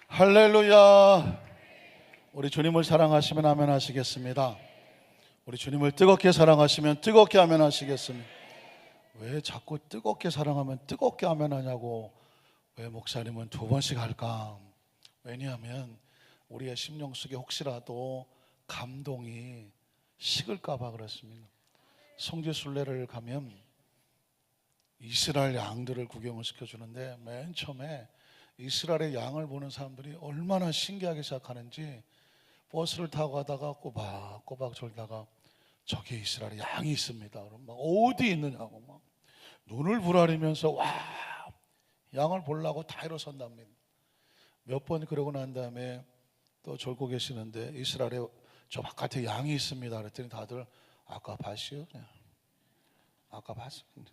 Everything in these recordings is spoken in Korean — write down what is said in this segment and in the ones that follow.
할렐루야. 우리 주님을 사랑하시면 아멘 하시겠습니다. 우리 주님을 뜨겁게 사랑하시면 뜨겁게 아멘 하시겠습니다. 왜 자꾸 뜨겁게 사랑하면 뜨겁게 아멘 하냐고 왜 목사님은 두 번씩 할까? 왜냐하면 우리의 심령 속에 혹시라도 감동이 식을까 봐 그렇습니다. 성지순례를 가면 이스라엘 양들을 구경을 시켜주는데 맨 처음에 이스라엘의 양을 보는 사람들이 얼마나 신기하게 생각하는지 버스를 타고 가다가 꼬박꼬박 졸다가 저기 이스라엘의 양이 있습니다. 그럼 막 어디 있느냐고 막 눈을 부라리면서 와 양을 보려고 다 일어선답니다. 몇 번 그러고 난 다음에 또 졸고 계시는데 이스라엘에 저 바깥에 양이 있습니다. 그랬더니 다들 아까 봤어요? 아까 봤습니다.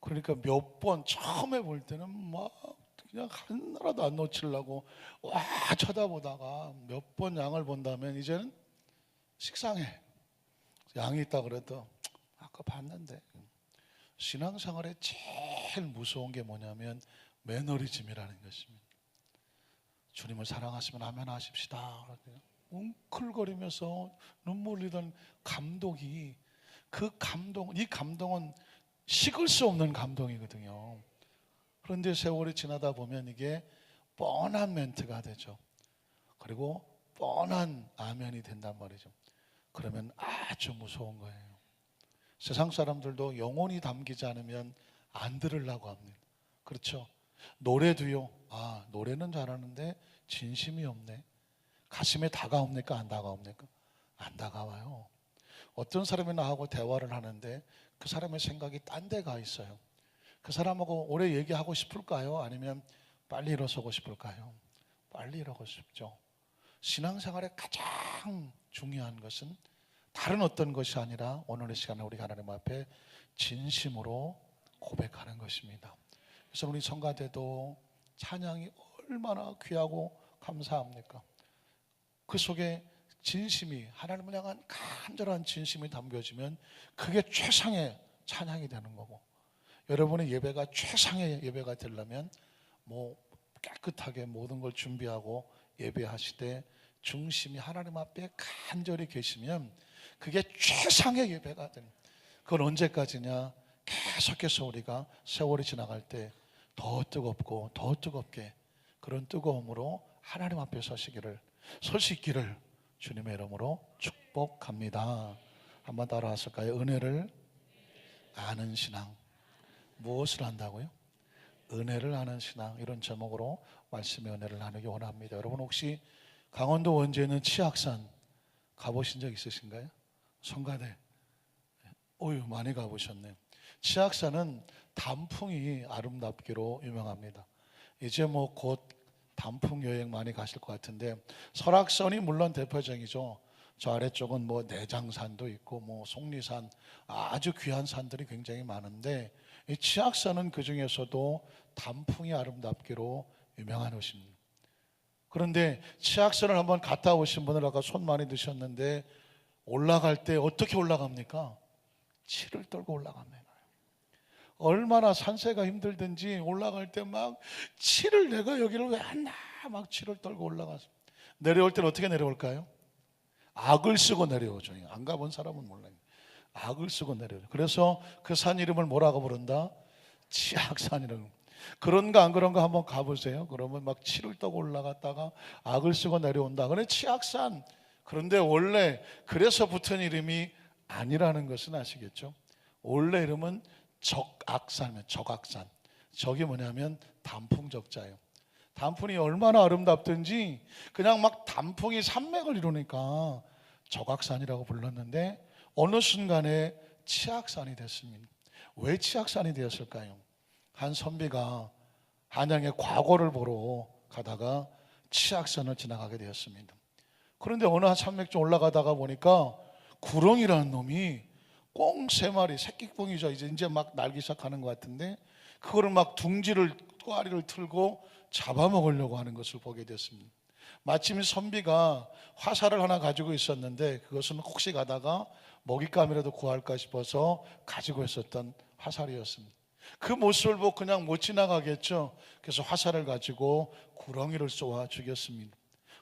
그러니까 몇 번 처음에 볼 때는 막 그냥 하나라도 안 놓치려고 와 쳐다보다가 몇 번 양을 본다면 이제는 식상해. 양이 있다 그래도 아까 봤는데. 신앙생활에 제일 무서운 게 뭐냐면 매너리즘이라는 것입니다. 주님을 사랑하시면 아멘 하십시다. 웅클거리면서 눈물 흘리던 감독이 이 감동은 식을 수 없는 감동이거든요. 그런데 세월이 지나다 보면 이게 뻔한 멘트가 되죠. 그리고 뻔한 아멘이 된단 말이죠. 그러면 아주 무서운 거예요. 세상 사람들도 영혼이 담기지 않으면 안 들으려고 합니다. 그렇죠? 노래도요. 노래는 잘하는데 진심이 없네. 가슴에 다가옵니까? 안 다가옵니까? 안 다가와요. 어떤 사람이 나하고 대화를 하는데 그 사람의 생각이 딴 데 가 있어요. 그 사람하고 오래 얘기하고 싶을까요? 아니면 빨리 일어서고 싶을까요? 빨리 일어서고 싶죠. 신앙생활에 가장 중요한 것은 다른 어떤 것이 아니라 오늘의 시간에 우리 하나님 앞에 진심으로 고백하는 것입니다. 그래서 우리 성가대도 찬양이 얼마나 귀하고 감사합니까? 그 속에 진심이 하나님을 향한 간절한 진심이 담겨지면 그게 최상의 찬양이 되는 거고, 여러분의 예배가 최상의 예배가 되려면 깨끗하게 모든 걸 준비하고 예배하시되 중심이 하나님 앞에 간절히 계시면 그게 최상의 예배가 되는. 그건 언제까지냐? 계속해서 우리가 세월이 지나갈 때 더 뜨겁고 더 뜨겁게 그런 뜨거움으로 하나님 앞에 설 수 있기를 주님의 이름으로 축복합니다. 한번 따라하실까요? 은혜를 아는 신앙. 무엇을 안다고요? 은혜를 아는 신앙. 이런 제목으로 말씀의 은혜를 나누기 원합니다. 여러분 혹시 강원도 원주에 있는 치악산 가보신 적 있으신가요? 성가대. 많이 가보셨네요. 치악산은 단풍이 아름답기로 유명합니다. 이제 곧 단풍 여행 많이 가실 것 같은데 설악산이 물론 대표적이죠. 저 아래쪽은 내장산도 있고 속리산, 아주 귀한 산들이 굉장히 많은데 이 치악산은 그 중에서도 단풍이 아름답기로 유명한 곳입니다. 그런데 치악산을 한번 갔다 오신 분들 아까 손 많이 드셨는데 올라갈 때 어떻게 올라갑니까? 치를 떨고 올라갑니다. 얼마나 산세가 힘들든지 올라갈 때 막 치를 내가 여기를 왜 안 나? 막 치를 떨고 올라가서 내려올 때는 어떻게 내려올까요? 악을 쓰고 내려오죠. 안 가본 사람은 몰라요. 악을 쓰고 내려오죠. 그래서 그 산 이름을 뭐라고 부른다? 치악산이라고. 그런가 안 그런가 한번 가보세요. 그러면 막 치를 떠고 올라갔다가 악을 쓰고 내려온다. 그래 치악산. 그런데 원래 그래서 붙은 이름이 아니라는 것은 아시겠죠? 원래 이름은 적악산이에요. 적악산. 적이 뭐냐면 단풍적자예요. 단풍이 얼마나 아름답든지 그냥 막 단풍이 산맥을 이루니까 적악산이라고 불렀는데 어느 순간에 치악산이 됐습니다. 왜 치악산이 되었을까요? 한 선비가 한양의 과거를 보러 가다가 치악산을 지나가게 되었습니다. 그런데 어느 한 산맥 좀 올라가다가 보니까 구렁이라는 놈이 꽁 3마리, 새끼꽁이죠. 이제 막 날기 시작하는 것 같은데 그거를 막 둥지를 꼬아리를 틀고 잡아먹으려고 하는 것을 보게 됐습니다. 마침 선비가 화살을 하나 가지고 있었는데 그것은 혹시 가다가 먹잇감이라도 구할까 싶어서 가지고 있었던 화살이었습니다. 그 모습을 보고 그냥 못 지나가겠죠. 그래서 화살을 가지고 구렁이를 쏘아 죽였습니다.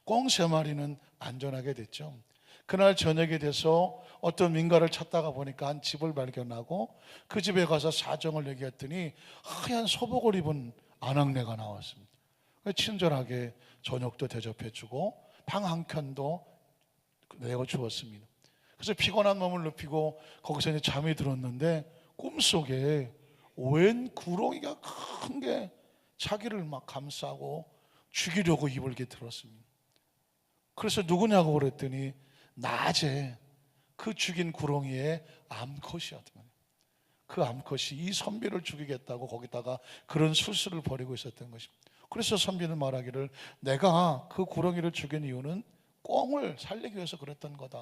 꽁 3마리는 안전하게 됐죠. 그날 저녁이 돼서 어떤 민가를 찾다가 보니까 한 집을 발견하고 그 집에 가서 사정을 얘기했더니 하얀 소복을 입은 아낙네가 나왔습니다. 친절하게 저녁도 대접해주고 방 한 켠도 내어주었습니다. 그래서 피곤한 몸을 눕히고 거기서 이제 잠이 들었는데 꿈속에 웬 구렁이가 큰 게 자기를 막 감싸고 죽이려고 입을 이렇게 들었습니다. 그래서 누구냐고 그랬더니 낮에 그 죽인 구렁이의 암컷이었던 거예요. 그 암컷이 이 선비를 죽이겠다고 거기다가 그런 술수를 벌이고 있었던 것입니다. 그래서 선비는 말하기를 내가 그 구렁이를 죽인 이유는 꿩을 살리기 위해서 그랬던 거다.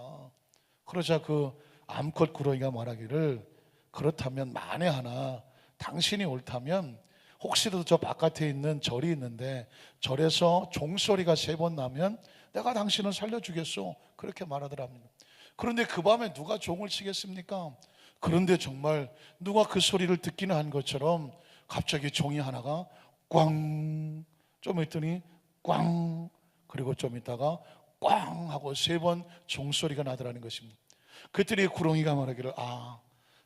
그러자 그 암컷 구렁이가 말하기를 그렇다면 만에 하나 당신이 옳다면 혹시라도 저 바깥에 있는 절이 있는데 절에서 종소리가 3번 나면 내가 당신을 살려주겠소. 그렇게 말하더랍니다. 그런데 그 밤에 누가 종을 치겠습니까? 그런데 정말 누가 그 소리를 듣기는 한 것처럼 갑자기 종이 하나가 꽝, 좀 있더니 꽝, 그리고 좀 있다가 꽝 하고 3번 종소리가 나더라는 것입니다. 그랬더니 구렁이가 말하기를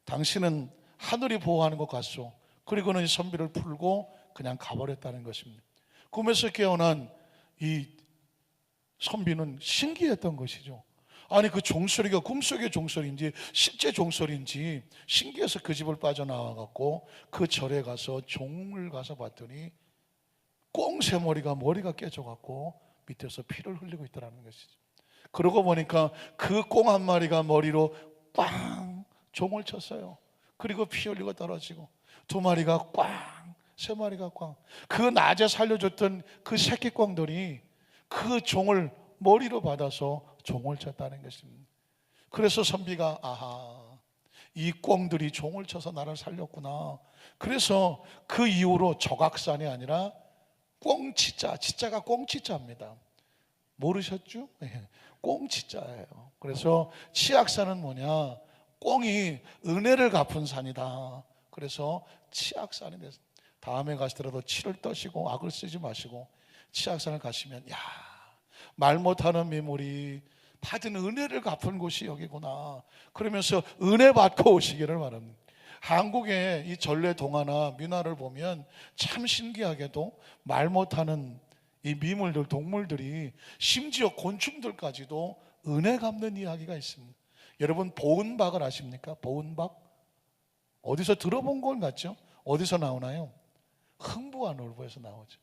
당신은 하늘이 보호하는 것 같소. 그리고는 선비를 풀고 그냥 가버렸다는 것입니다. 꿈에서 깨어난 이 선비는 신기했던 것이죠. 아니 그 종소리가 꿈속의 종소리인지 실제 종소리인지 신기해서 그 집을 빠져나와갖고 그 절에 가서 종을 가서 봤더니 꽁 3마리가 머리가 깨져갖고 밑에서 피를 흘리고 있더라는 것이죠. 그러고 보니까 그 꽁 1마리가 머리로 꽝 종을 쳤어요. 그리고 피 흘리고 떨어지고 2마리가 꽝, 3마리가 꽝. 그 낮에 살려줬던 그 새끼 꽁들이 그 종을 머리로 받아서 종을 쳤다는 것입니다. 그래서 선비가 이 꽁들이 종을 쳐서 나를 살렸구나. 그래서 그 이후로 적악산이 아니라 꽁치자, 치자가 꽁치자입니다. 모르셨죠? 꽁치자예요. 그래서 치악산은 뭐냐? 꽁이 은혜를 갚은 산이다. 그래서 치악산이 됐습니다. 다음에 가시더라도 치를 떠시고 악을 쓰지 마시고 치악산을 가시면 말 못하는 미물이 받은 은혜를 갚은 곳이 여기구나. 그러면서 은혜 받고 오시기를 바랍니다. 한국의 이 전래 동화나 민화를 보면 참 신기하게도 말 못하는 이 미물들, 동물들이 심지어 곤충들까지도 은혜 갚는 이야기가 있습니다. 여러분 보은박을 아십니까? 보은박? 어디서 들어본 것 같죠? 어디서 나오나요? 흥부와 놀부에서 나오죠.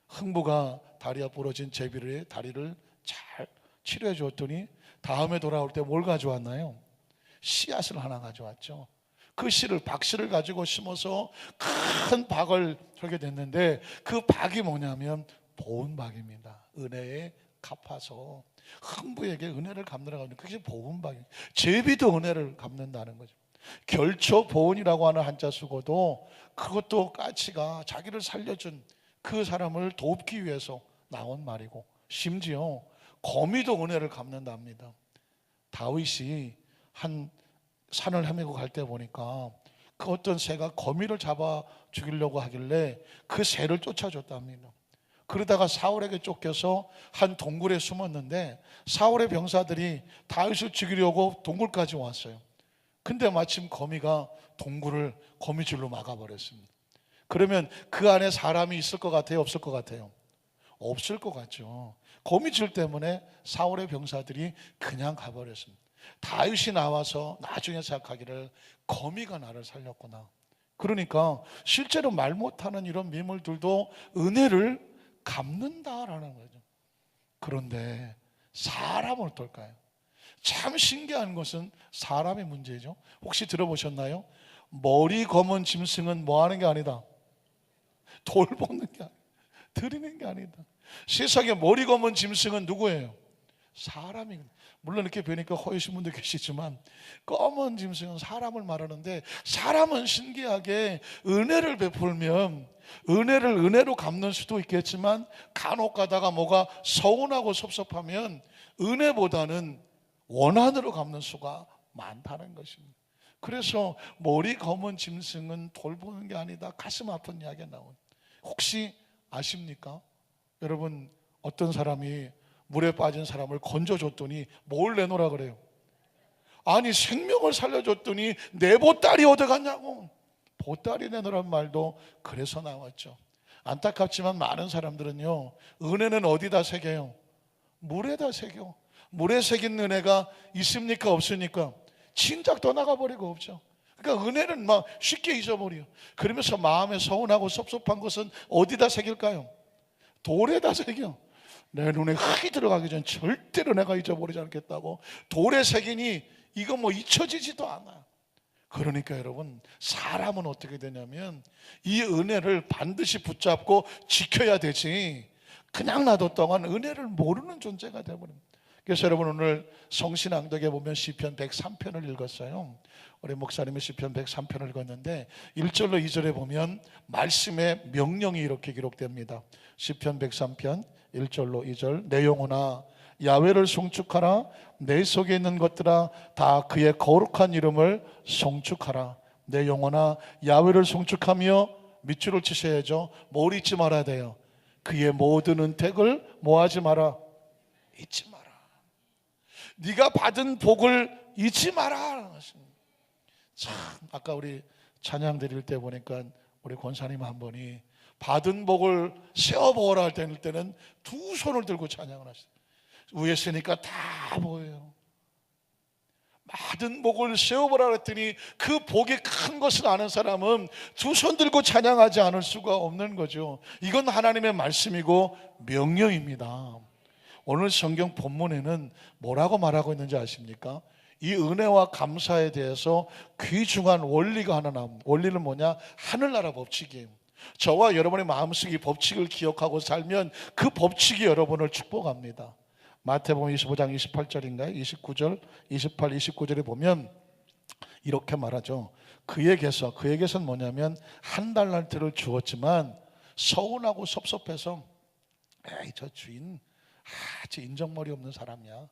흥부가 다리가 부러진 제비의 다리를 잘 치료해 줬더니 다음에 돌아올 때 뭘 가져왔나요? 씨앗을 하나 가져왔죠. 그 씨를 박씨를 가지고 심어서 큰 박을 설게 됐는데 그 박이 뭐냐면 보은박입니다. 은혜에 갚아서 흥부에게 은혜를 갚느라고 하는 그게 보은박이에요. 제비도 은혜를 갚는다는 거죠. 결초보은이라고 하는 한자 쓰고도 그것도 까치가 자기를 살려준 그 사람을 돕기 위해서 나온 말이고 심지어 거미도 은혜를 갚는답니다. 다윗이 한 산을 헤매고 갈 때 보니까 그 어떤 새가 거미를 잡아 죽이려고 하길래 그 새를 쫓아줬답니다. 그러다가 사울에게 쫓겨서 한 동굴에 숨었는데 사울의 병사들이 다윗을 죽이려고 동굴까지 왔어요. 근데 마침 거미가 동굴을 거미줄로 막아버렸습니다. 그러면 그 안에 사람이 있을 것 같아요? 없을 것 같아요? 없을 것 같죠. 거미줄 때문에 사울의 병사들이 그냥 가버렸습니다. 다윗이 나와서 나중에 생각하기를 거미가 나를 살렸구나. 그러니까 실제로 말 못하는 이런 미물들도 은혜를 갚는다라는 거죠. 그런데 사람은 어떨까요? 참 신기한 것은 사람의 문제죠. 혹시 들어보셨나요? 머리 검은 짐승은 뭐 하는 게 아니다. 돌보는 게 아니다. 드리는 게 아니다. 세상에 머리 검은 짐승은 누구예요? 사람이거든요. 물론 이렇게 뵈니까 허유신 분도 계시지만 검은 짐승은 사람을 말하는데 사람은 신기하게 은혜를 베풀면 은혜를 은혜로 갚는 수도 있겠지만 간혹 가다가 뭐가 서운하고 섭섭하면 은혜보다는 원한으로 갚는 수가 많다는 것입니다. 그래서 머리 검은 짐승은 돌보는 게 아니다, 가슴 아픈 이야기가 나온. 혹시 아십니까? 여러분, 어떤 사람이 물에 빠진 사람을 건져줬더니 뭘 내놓으라 그래요? 아니, 생명을 살려줬더니 내 보따리 어디 갔냐고. 보따리 내놓으란 말도 그래서 나왔죠. 안타깝지만 많은 사람들은요, 은혜는 어디다 새겨요? 물에다 새겨. 물에 새긴 은혜가 있습니까? 없습니까? 진작 떠나가버리고 없죠. 그러니까 은혜는 막 쉽게 잊어버려요. 그러면서 마음에 서운하고 섭섭한 것은 어디다 새길까요? 돌에다 새겨. 내 눈에 흙이 들어가기 전 절대로 내가 잊어버리지 않겠다고 돌에 새기니 이거 뭐 잊혀지지도 않아. 그러니까 여러분, 사람은 어떻게 되냐면 이 은혜를 반드시 붙잡고 지켜야 되지, 그냥 놔뒀다간 은혜를 모르는 존재가 되어버립니다. 그래서 여러분, 오늘 성신앙독에 보면 시편 103편을 읽었어요. 우리 목사님이 시편 103편을 읽었는데 1절로 2절에 보면 말씀의 명령이 이렇게 기록됩니다. 시편 103편 1절로 2절. 내 영혼아 야훼를 송축하라. 내 속에 있는 것들아 다 그의 거룩한 이름을 송축하라. 내 영혼아 야훼를 송축하며 밑줄을 치셔야죠. 뭘 잊지 말아야 돼요? 그의 모든 은택을 뭐하지 마라? 잊지 마라. 네가 받은 복을 잊지 마라. 참, 아까 우리 찬양 드릴 때 보니까 우리 권사님 한 분이 받은 복을 세어보라 할 때는 두 손을 들고 찬양을 하시죠. 위에 서니까 다 보여요. 받은 복을 세어보라 했더니 그 복이 큰 것을 아는 사람은 두 손 들고 찬양하지 않을 수가 없는 거죠. 이건 하나님의 말씀이고 명령입니다. 오늘 성경 본문에는 뭐라고 말하고 있는지 아십니까? 이 은혜와 감사에 대해서 귀중한 원리가 하나 나옵니다. 원리는 뭐냐? 하늘나라 법칙이에요. 저와 여러분의 마음속에 법칙을 기억하고 살면 그 법칙이 여러분을 축복합니다. 마태복음 25장 28절인가요? 29절, 28, 29절에 보면 이렇게 말하죠. 그에게서는 뭐냐면 한 달란트를 주었지만 서운하고 섭섭해서 에이, 저 주인 아주 인정머리 없는 사람이야.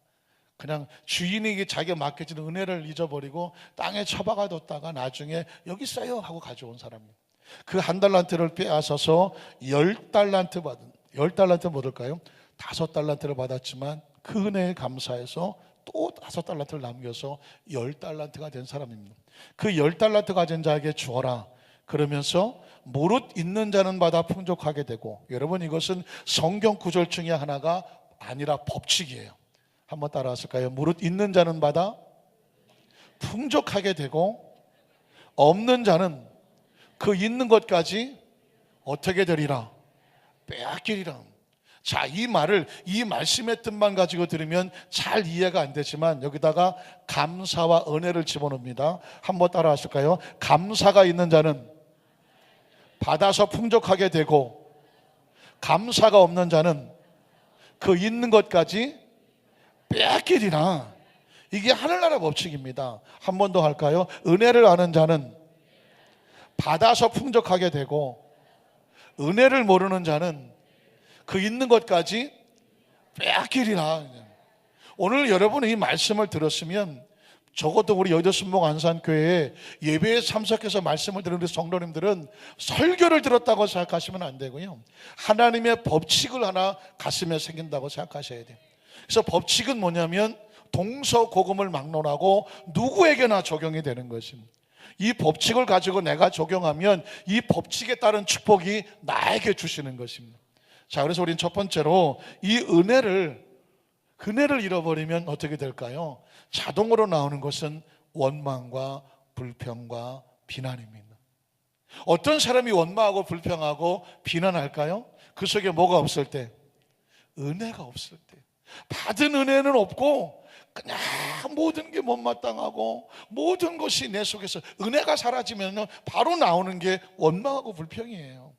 그냥 주인에게 자기가 맡겨진 은혜를 잊어버리고 땅에 처박아 뒀다가 나중에 여기 있어요 하고 가져온 사람이에요. 그 한 달란트를 빼앗아서 10달란트 받은, 10달란트 뭐일까요? 5달란트를 받았지만 그 은혜에 감사해서 또 5달란트를 남겨서 10달란트가 된 사람입니다. 그 10달란트 가진 자에게 주어라. 그러면서 무릇 있는 자는 받아 풍족하게 되고, 여러분 이것은 성경 구절 중에 하나가 아니라 법칙이에요. 한번 따라하실까요? 무릇 있는 자는 받아 풍족하게 되고 없는 자는 그 있는 것까지 어떻게 되리라? 빼앗기리라. 자, 이 말을, 이 말씀의 뜻만 가지고 들으면 잘 이해가 안 되지만 여기다가 감사와 은혜를 집어넣습니다. 한번 따라 하실까요? 감사가 있는 자는 받아서 풍족하게 되고, 감사가 없는 자는 그 있는 것까지 빼앗기리라. 이게 하늘나라 법칙입니다. 한 번 더 할까요? 은혜를 아는 자는 받아서 풍족하게 되고, 은혜를 모르는 자는 그 있는 것까지 빼앗기리라. 오늘 여러분이 이 말씀을 들었으면 적어도 우리 여의도 순복 안산교회에 예배에 참석해서 말씀을 들은 우리 성도님들은 설교를 들었다고 생각하시면 안 되고요, 하나님의 법칙을 하나 가슴에 새긴다고 생각하셔야 돼요. 그래서 법칙은 뭐냐면 동서고금을 막론하고 누구에게나 적용이 되는 것입니다. 이 법칙을 가지고 내가 적용하면 이 법칙에 따른 축복이 나에게 주시는 것입니다. 자, 그래서 우리는 첫 번째로 이 은혜를 잃어버리면 어떻게 될까요? 자동으로 나오는 것은 원망과 불평과 비난입니다. 어떤 사람이 원망하고 불평하고 비난할까요? 그 속에 뭐가 없을 때? 은혜가 없을 때. 받은 은혜는 없고 그냥 모든 게 못마땅하고 모든 것이 내 속에서, 은혜가 사라지면 바로 나오는 게 원망하고 불평이에요.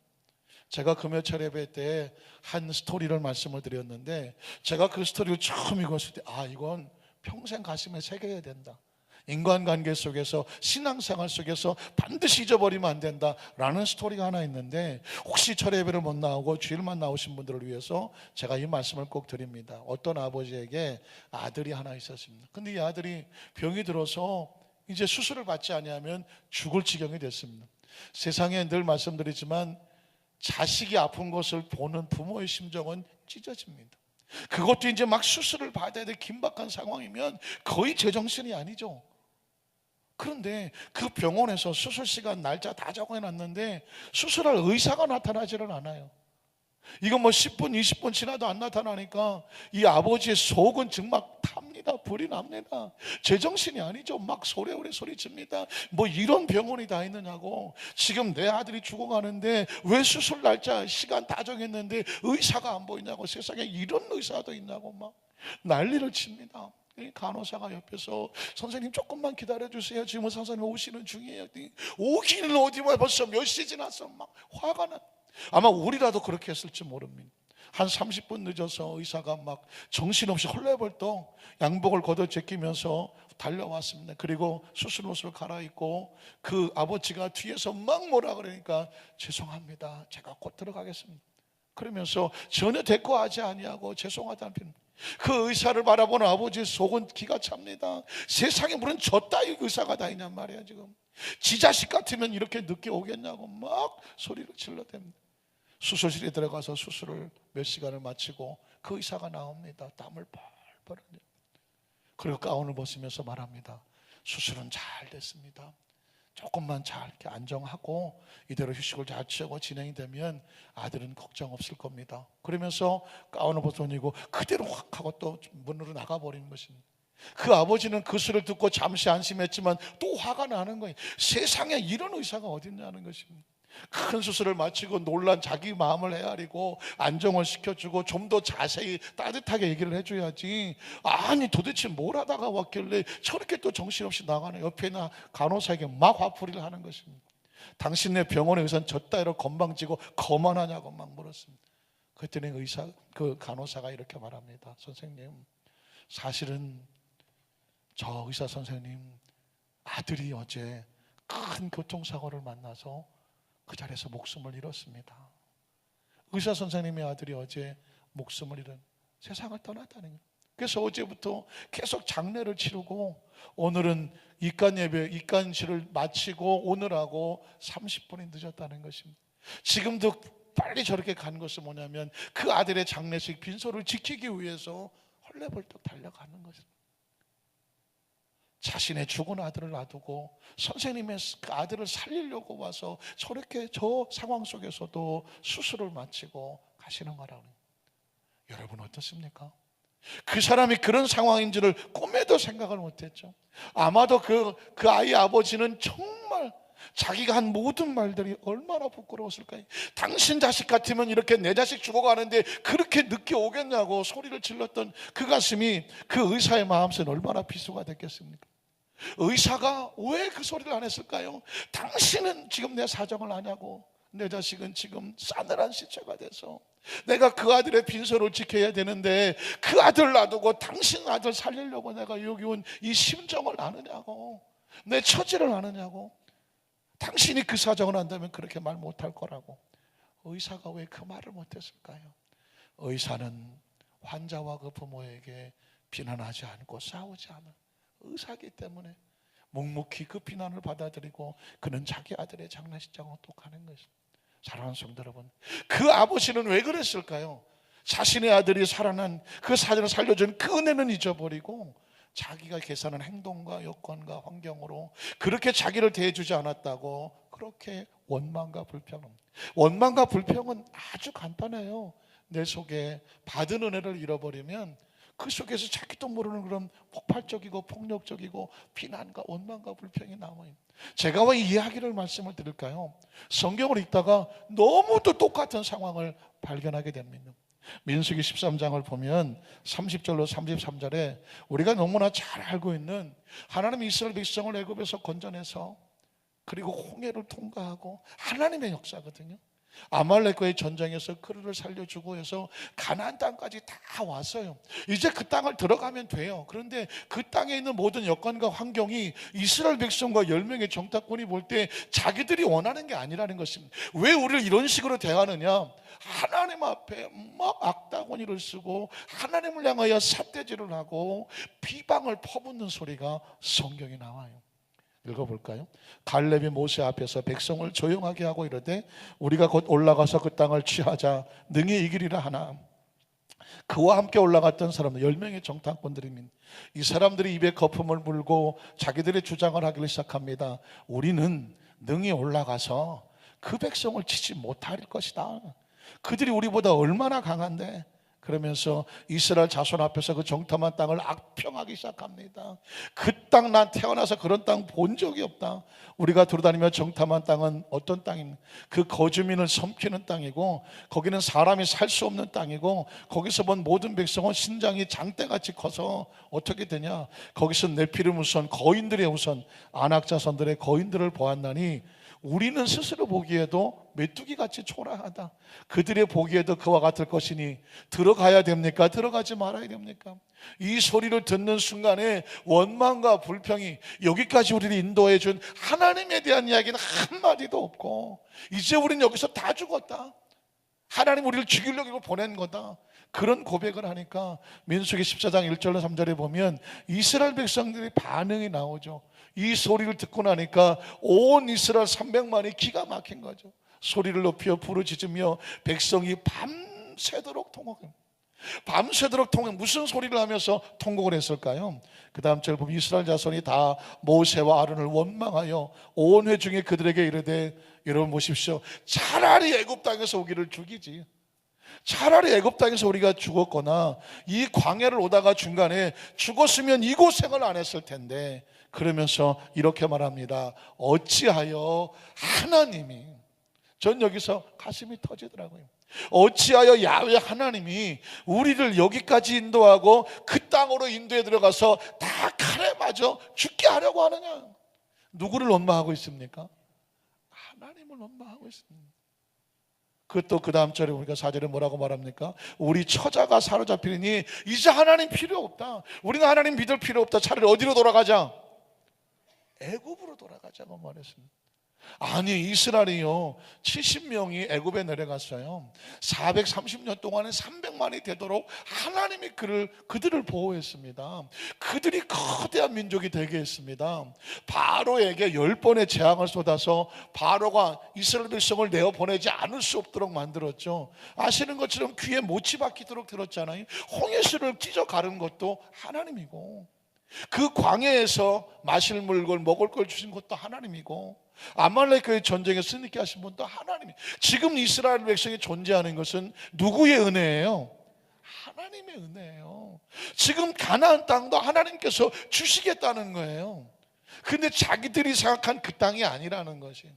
제가 금요철 예배 때 한 스토리를 말씀을 드렸는데, 제가 그 스토리를 처음 읽었을 때 이건 평생 가슴에 새겨야 된다. 인간관계 속에서, 신앙생활 속에서 반드시 잊어버리면 안 된다라는 스토리가 하나 있는데, 혹시 철회 예배를 못 나오고 주일만 나오신 분들을 위해서 제가 이 말씀을 꼭 드립니다. 어떤 아버지에게 아들이 하나 있었습니다. 근데 이 아들이 병이 들어서 이제 수술을 받지 아니하면 죽을 지경이 됐습니다. 세상에 늘 말씀드리지만 자식이 아픈 것을 보는 부모의 심정은 찢어집니다. 그것도 이제 막 수술을 받아야 될 긴박한 상황이면 거의 제정신이 아니죠. 그런데 그 병원에서 수술 시간 날짜 다 적어놨는데 수술할 의사가 나타나지를 않아요. 이건 뭐 10분 20분 지나도 안 나타나니까 이 아버지의 속은 정말 탑니다. 불이 납니다. 제정신이 아니죠. 막 소리오래 소리칩니다. 뭐 이런 병원이 다 있느냐고. 지금 내 아들이 죽어가는데 왜 수술 날짜 시간 다 정했는데 의사가 안 보이냐고. 세상에 이런 의사도 있냐고 막 난리를 칩니다. 간호사가 옆에서 선생님 조금만 기다려주세요. 지금 선생님 오시는 중이에요. 오기는 어디만 벌써 몇 시 지났어. 막 화가 나. 아마 우리라도 그렇게 했을지 모릅니다. 한 30분 늦어서 의사가 막 정신없이 헐레벌떡 양복을 걷어 제끼면서 달려왔습니다. 그리고 수술 옷을 갈아입고 그 아버지가 뒤에서 막 뭐라 그러니까 죄송합니다. 제가 곧 들어가겠습니다. 그러면서 전혀 대꾸하지 아니하고 죄송하다는 표현. 그 의사를 바라보는 아버지의 속은 기가 찹니다. 세상에 무슨 저 따위 의사가 다 있냔 말이야. 지금 지 자식 같으면 이렇게 늦게 오겠냐고 막 소리를 질러댑니다. 수술실에 들어가서 수술을 몇 시간을 마치고 그 의사가 나옵니다. 땀을 펄펄 흘려. 그리고 가운을 벗으면서 말합니다. 수술은 잘 됐습니다. 조금만 잘 이렇게 안정하고 이대로 휴식을 잘 취하고 진행이 되면 아들은 걱정 없을 겁니다. 그러면서 가운을 벗어니고 그대로 확 하고 또 문으로 나가버리는 것입니다. 그 아버지는 그 소리를 듣고 잠시 안심했지만 또 화가 나는 거예요. 세상에 이런 의사가 어딨냐는 것입니다. 큰 수술을 마치고 놀란 자기 마음을 헤아리고 안정을 시켜주고 좀 더 자세히 따뜻하게 얘기를 해줘야지. 아니 도대체 뭘 하다가 왔길래 저렇게 또 정신없이 나가네. 옆에 있는 간호사에게 막 화풀이를 하는 것입니다. 당신네 병원의 의사는 저 따위로 건방지고 거만하냐고 막 물었습니다. 그랬더니 그 간호사가 이렇게 말합니다. 선생님, 사실은 저 의사 선생님 아들이 어제 큰 교통사고를 만나서 그 자리에서 목숨을 잃었습니다. 의사 선생님의 아들이 어제 목숨을 잃은 세상을 떠났다는 거예요. 그래서 어제부터 계속 장례를 치르고 오늘은 입간실을 마치고 오늘하고 30분이 늦었다는 것입니다. 지금도 빨리 저렇게 간 것은 뭐냐면 그 아들의 장례식 빈소를 지키기 위해서 헐레벌떡 달려가는 것입니다. 자신의 죽은 아들을 놔두고 선생님의 그 아들을 살리려고 와서 저렇게 저 상황 속에서도 수술을 마치고 가시는 거라고. 여러분 어떻습니까? 그 사람이 그런 상황인지를 꿈에도 생각을 못했죠. 아마도 그 아이의 아버지는 정말 자기가 한 모든 말들이 얼마나 부끄러웠을까요? 당신 자식 같으면 이렇게 내 자식 죽어가는데 그렇게 늦게 오겠냐고 소리를 질렀던 그 가슴이 그 의사의 마음속에 얼마나 비수가 됐겠습니까? 의사가 왜 그 소리를 안 했을까요? 당신은 지금 내 사정을 아냐고. 내 자식은 지금 싸늘한 시체가 돼서 내가 그 아들의 빈소를 지켜야 되는데 그 아들 놔두고 당신 아들 살리려고 내가 여기 온 이 심정을 아느냐고. 내 처지를 아느냐고. 당신이 그 사정을 안다면 그렇게 말 못할 거라고. 의사가 왜 그 말을 못했을까요? 의사는 환자와 그 부모에게 비난하지 않고 싸우지 않은 의사이기 때문에 묵묵히 그 비난을 받아들이고 그는 자기 아들의 장례식장으로 또 가는 것입니다. 사랑하는 성도 여러분, 그 아버지는 왜 그랬을까요? 자신의 아들이 살아난 그 사진을 살려준 그 은혜는 잊어버리고 자기가 계산한 행동과 여건과 환경으로 그렇게 자기를 대해주지 않았다고 그렇게 원망과 불평은 아주 간단해요. 내 속에 받은 은혜를 잃어버리면 그 속에서 자기도 모르는 그런 폭발적이고 폭력적이고 비난과 원망과 불평이 남아요. 제가 왜 이 이야기를 말씀을 드릴까요? 성경을 읽다가 너무도 똑같은 상황을 발견하게 됩니다. 민수기 13장을 보면 30절로 33절에 우리가 너무나 잘 알고 있는 하나님이 이스라엘 백성을 애굽에서 건져내서 그리고 홍해를 통과하고 하나님의 역사거든요. 아말렉과의 전쟁에서 그를 살려주고 해서 가나안 땅까지 다 왔어요. 이제 그 땅을 들어가면 돼요. 그런데 그 땅에 있는 모든 여건과 환경이 이스라엘 백성과 10명의 정탐꾼이 볼 때 자기들이 원하는 게 아니라는 것입니다. 왜 우리를 이런 식으로 대하느냐? 하나님 앞에 막 악다구니를 쓰고 하나님을 향하여 삿대질을 하고 비방을 퍼붓는 소리가 성경에 나와요. 읽어볼까요? 갈렙이 모세 앞에서 백성을 조용하게 하고 이르되 우리가 곧 올라가서 그 땅을 취하자 능히 이기리라 하나. 그와 함께 올라갔던 사람은 10명의 정탐꾼들입니다. 이 사람들이 입에 거품을 물고 자기들의 주장을 하기를 시작합니다. 우리는 능히 올라가서 그 백성을 치지 못할 것이다. 그들이 우리보다 얼마나 강한데. 그러면서 이스라엘 자손 앞에서 그 정탐한 땅을 악평하기 시작합니다. 그 땅 난 태어나서 그런 땅 본 적이 없다. 우리가 돌아다니며 정탐한 땅은 어떤 땅입니까? 그 거주민을 섬기는 땅이고 거기는 사람이 살 수 없는 땅이고 거기서 본 모든 백성은 신장이 장대같이 커서 어떻게 되냐? 거기서 네피림 우선 거인들의 우선 안악자손들의 거인들을 보았나니 우리는 스스로 보기에도 메뚜기같이 초라하다. 그들의 보기에도 그와 같을 것이니 들어가야 됩니까? 들어가지 말아야 됩니까? 이 소리를 듣는 순간에 원망과 불평이 여기까지 우리를 인도해 준 하나님에 대한 이야기는 한마디도 없고 이제 우리는 여기서 다 죽었다. 하나님 우리를 죽이려고 보낸 거다. 그런 고백을 하니까 민수기 14장 1절로 3절에 보면 이스라엘 백성들의 반응이 나오죠. 이 소리를 듣고 나니까 온 이스라엘 300만이 기가 막힌 거죠. 소리를 높여 부르짖으며 백성이 밤새도록 통곡합니다. 밤새도록 통곡. 무슨 소리를 하면서 통곡을 했을까요? 그 다음 절 보면 이스라엘 자손이 다 모세와 아론을 원망하여 온 회중에 그들에게 이르되 여러분 보십시오. 차라리 애굽 땅에서 우리를 죽이지. 차라리 애굽 땅에서 우리가 죽었거나 이 광야를 오다가 중간에 죽었으면 이 고생을 안 했을 텐데 그러면서 이렇게 말합니다. 어찌하여 하나님이, 전 여기서 가슴이 터지더라고요. 어찌하여 야훼 하나님이 우리를 여기까지 인도하고 그 땅으로 인도에 들어가서 다 칼에 맞아 죽게 하려고 하느냐. 누구를 원망하고 있습니까? 하나님을 원망하고 있습니다. 그것도 그 다음 절에 우리가 4절에 뭐라고 말합니까? 우리 처자가 사로잡히니 이제 하나님 필요 없다. 우리는 하나님 믿을 필요 없다. 차라리 어디로 돌아가자? 애굽으로 돌아가자고 말했습니다. 아니 이스라엘이요 70명이 애굽에 내려갔어요. 430년 동안에 300만이 되도록 하나님이 그들을 보호했습니다. 그들이 거대한 민족이 되게 했습니다. 바로에게 10번의 재앙을 쏟아서 바로가 이스라엘 백성을 내어보내지 않을 수 없도록 만들었죠. 아시는 것처럼 귀에 못이 박히도록 들었잖아요. 홍해수를 찢어 가른 것도 하나님이고 그 광야에서 마실 물걸 먹을 걸 주신 것도 하나님이고 아말렉과의 전쟁에 승리케 하신 분도 하나님이. 지금 이스라엘 백성이 존재하는 것은 누구의 은혜예요? 하나님의 은혜예요. 지금 가나안 땅도 하나님께서 주시겠다는 거예요. 근데 자기들이 생각한 그 땅이 아니라는 것이.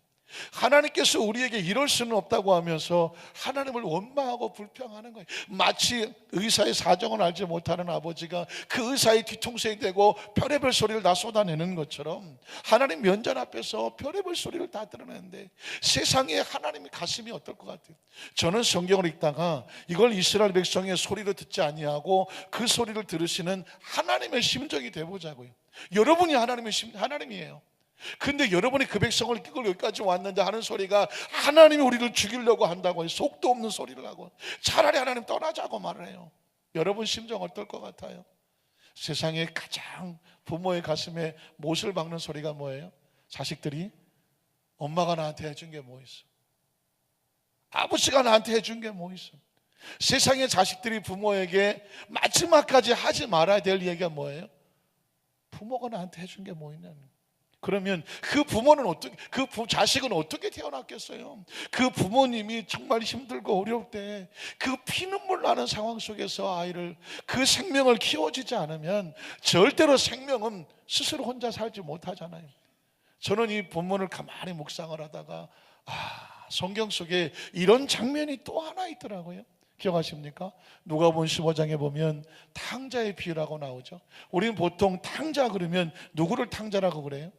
하나님께서 우리에게 이럴 수는 없다고 하면서 하나님을 원망하고 불평하는 거예요. 마치 의사의 사정을 알지 못하는 아버지가 그 의사의 뒤통수에 대고 별의별 소리를 다 쏟아내는 것처럼 하나님 면전 앞에서 별의별 소리를 다 드러내는데 세상에 하나님의 가슴이 어떨 것 같아요? 저는 성경을 읽다가 이걸 이스라엘 백성의 소리로 듣지 아니하고 그 소리를 들으시는 하나님의 심정이 되보자고요. 여러분이 하나님이에요. 근데 여러분이 그 백성을 이끌고 여기까지 왔는데 하는 소리가 하나님이 우리를 죽이려고 한다고 해요. 속도 없는 소리를 하고 차라리 하나님 떠나자고 말을 해요. 여러분 심정 어떨 것 같아요? 세상에 가장 부모의 가슴에 못을 박는 소리가 뭐예요? 자식들이 엄마가 나한테 해준 게 뭐 있어? 아버지가 나한테 해준 게 뭐 있어? 세상의 자식들이 부모에게 마지막까지 하지 말아야 될 얘기가 뭐예요? 부모가 나한테 해준 게 뭐 있냐는 거예요. 그러면 그 부모는 자식은 어떻게 태어났겠어요? 그 부모님이 정말 힘들고 어려울 때 그 피눈물 나는 상황 속에서 그 생명을 키워주지 않으면 절대로 생명은 스스로 혼자 살지 못하잖아요. 저는 이 본문을 가만히 묵상을 하다가 성경 속에 이런 장면이 또 하나 있더라고요. 기억하십니까? 누가복음 15장에 보면 탕자의 비유라고 나오죠. 우리는 보통 탕자 그러면 누구를 탕자라고 그래요?